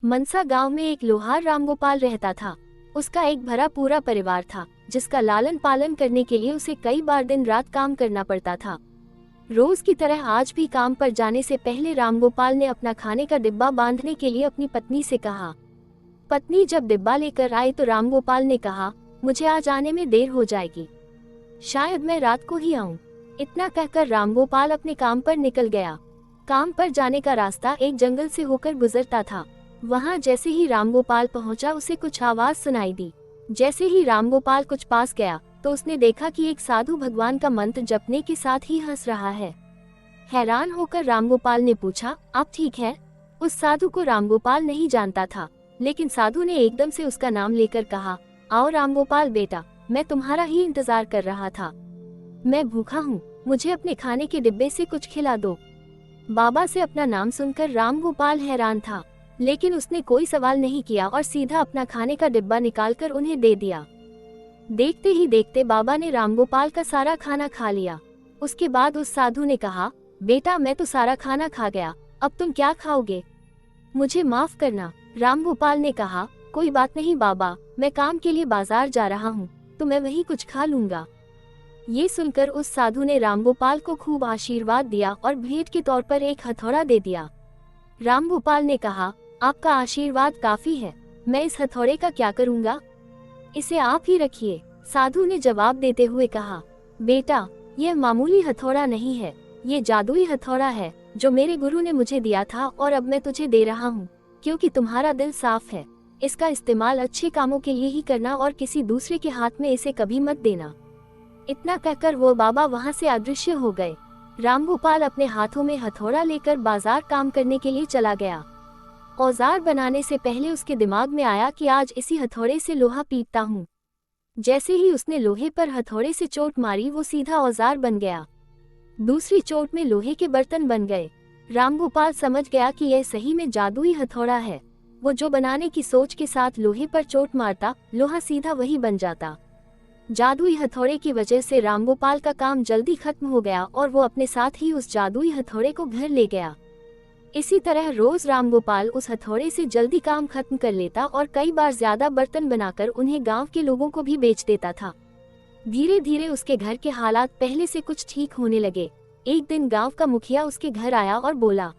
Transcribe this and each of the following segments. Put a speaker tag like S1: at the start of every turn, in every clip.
S1: मनसा गांव में एक लोहार रामगोपाल रहता था। उसका एक भरा पूरा परिवार था, जिसका लालन पालन करने के लिए उसे कई बार दिन रात काम करना पड़ता था। रोज की तरह आज भी काम पर जाने से पहले रामगोपाल ने अपना खाने का डिब्बा बांधने के लिए अपनी पत्नी से कहा। पत्नी जब डिब्बा लेकर आई तो रामगोपाल ने कहा, मुझे आज आने में देर हो जाएगी, शायद मैं रात को ही आऊं। इतना कहकर रामगोपाल अपने काम पर निकल गया। काम पर जाने का रास्ता एक जंगल से होकर गुजरता था। वहां जैसे ही रामगोपाल पहुंचा उसे कुछ आवाज सुनाई दी। जैसे ही रामगोपाल कुछ पास गया तो उसने देखा कि एक साधु भगवान का मंत्र जपने के साथ ही हंस रहा है। हैरान होकर रामगोपाल ने पूछा, आप ठीक हैं? उस साधु को रामगोपाल नहीं जानता था, लेकिन साधु ने एकदम से उसका नाम लेकर कहा, आओ रामगोपाल बेटा, मैं तुम्हारा ही इंतजार कर रहा था। मैं भूखा हूँ, मुझे अपने खाने के डिब्बे से कुछ खिला दो। बाबा से अपना नाम सुनकर रामगोपाल हैरान था, लेकिन उसने कोई सवाल नहीं किया और सीधा अपना खाने का डिब्बा निकालकर उन्हें दे दिया। देखते ही देखते बाबा ने रामगोपाल का सारा खाना खा लिया। उसके बाद उस साधु ने कहा, बेटा मैं तो सारा खाना खा गया, अब तुम क्या खाओगे? मुझे माफ करना। रामगोपाल ने कहा, कोई बात नहीं बाबा, मैं काम के लिए बाजार जा रहा हूँ, तो मैं वही कुछ खा लूंगा। ये सुनकर उस साधु ने रामगोपाल को खूब आशीर्वाद दिया और भेंट के तौर पर एक हथौड़ा दे दिया। रामगोपाल ने कहा, आपका आशीर्वाद काफी है, मैं इस हथौड़े का क्या करूंगा? इसे आप ही रखिए। साधु ने जवाब देते हुए कहा, बेटा यह मामूली हथौड़ा नहीं है, ये जादुई हथौड़ा है जो मेरे गुरु ने मुझे दिया था और अब मैं तुझे दे रहा हूँ, क्योंकि तुम्हारा दिल साफ है। इसका इस्तेमाल अच्छे कामों के लिए ही करना और किसी दूसरे के हाथ में इसे कभी मत देना। इतना कहकर वो बाबा वहाँ से अदृश्य हो गए। रामगोपाल अपने हाथों में हथौड़ा लेकर बाजार काम करने के लिए चला गया। औजार बनाने से पहले उसके दिमाग में आया कि आज इसी हथौड़े से लोहा पीटता हूँ। जैसे ही उसने लोहे पर हथौड़े से चोट मारी वो सीधा औजार बन गया। दूसरी चोट में लोहे के बर्तन बन गए। रामगोपाल समझ गया कि यह सही में जादुई हथौड़ा है। वो जो बनाने की सोच के साथ लोहे पर चोट मारता, लोहा सीधा वही बन जाता। जादुई हथौड़े की वजह से रामगोपाल का काम जल्दी खत्म हो गया और वो अपने साथ ही उस जादुई हथौड़े को घर ले गया। इसी तरह रोज रामगोपाल उस हथौड़े से जल्दी काम खत्म कर लेता और कई बार ज्यादा बर्तन बनाकर उन्हें गांव के लोगों को भी बेच देता था। धीरे धीरे उसके घर के हालात पहले से कुछ ठीक होने लगे। एक दिन गांव का मुखिया उसके घर आया और बोला,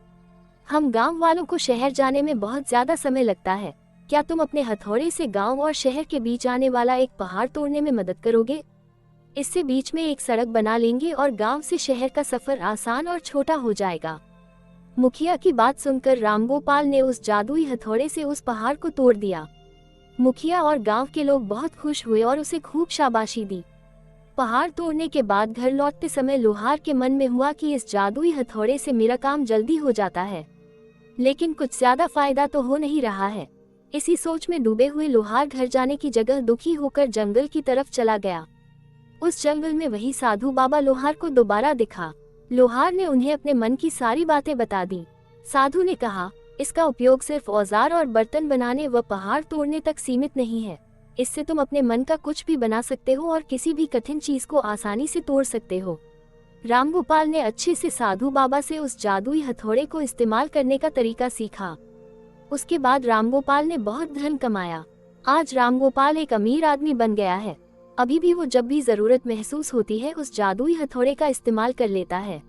S1: हम गांव वालों को शहर जाने में बहुत ज्यादा समय लगता है, क्या तुम अपने हथौड़े से गांव और शहर के बीच आने वाला एक पहाड़ तोड़ने में मदद करोगे? इससे बीच में एक सड़क बना लेंगे और गांव से शहर का सफर आसान और छोटा हो जाएगा। मुखिया की बात सुनकर रामगोपाल ने उस जादुई हथौड़े से उस पहाड़ को तोड़ दिया। मुखिया और गांव के लोग बहुत खुश हुए और उसे खूब शाबाशी दी। पहाड़ तोड़ने के बाद घर लौटते समय लोहार के मन में हुआ कि इस जादुई हथौड़े से मेरा काम जल्दी हो जाता है, लेकिन कुछ ज्यादा फायदा तो हो नहीं रहा है। इसी सोच में डूबे हुए लोहार घर जाने की जगह दुखी होकर जंगल की तरफ चला गया। उस जंगल में वही साधु बाबा लोहार को दोबारा दिखा। लोहार ने उन्हें अपने मन की सारी बातें बता दी। साधु ने कहा, इसका उपयोग सिर्फ औजार और बर्तन बनाने व पहाड़ तोड़ने तक सीमित नहीं है, इससे तुम अपने मन का कुछ भी बना सकते हो और किसी भी कठिन चीज को आसानी से तोड़ सकते हो। रामगोपाल ने अच्छे से साधु बाबा से उस जादुई हथौड़े को इस्तेमाल करने का तरीका सीखा। उसके बाद रामगोपाल ने बहुत धन कमाया। आज रामगोपाल एक अमीर आदमी बन गया है। अभी भी वो जब भी जरूरत महसूस होती है उस जादुई हथौड़े का इस्तेमाल कर लेता है।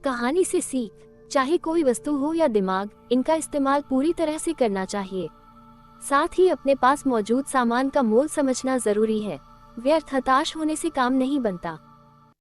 S1: कहानी से सीख, चाहे कोई वस्तु हो या दिमाग, इनका इस्तेमाल पूरी तरह से करना चाहिए। साथ ही अपने पास मौजूद सामान का मोल समझना जरूरी है। व्यर्थ हताश होने से काम नहीं बनता।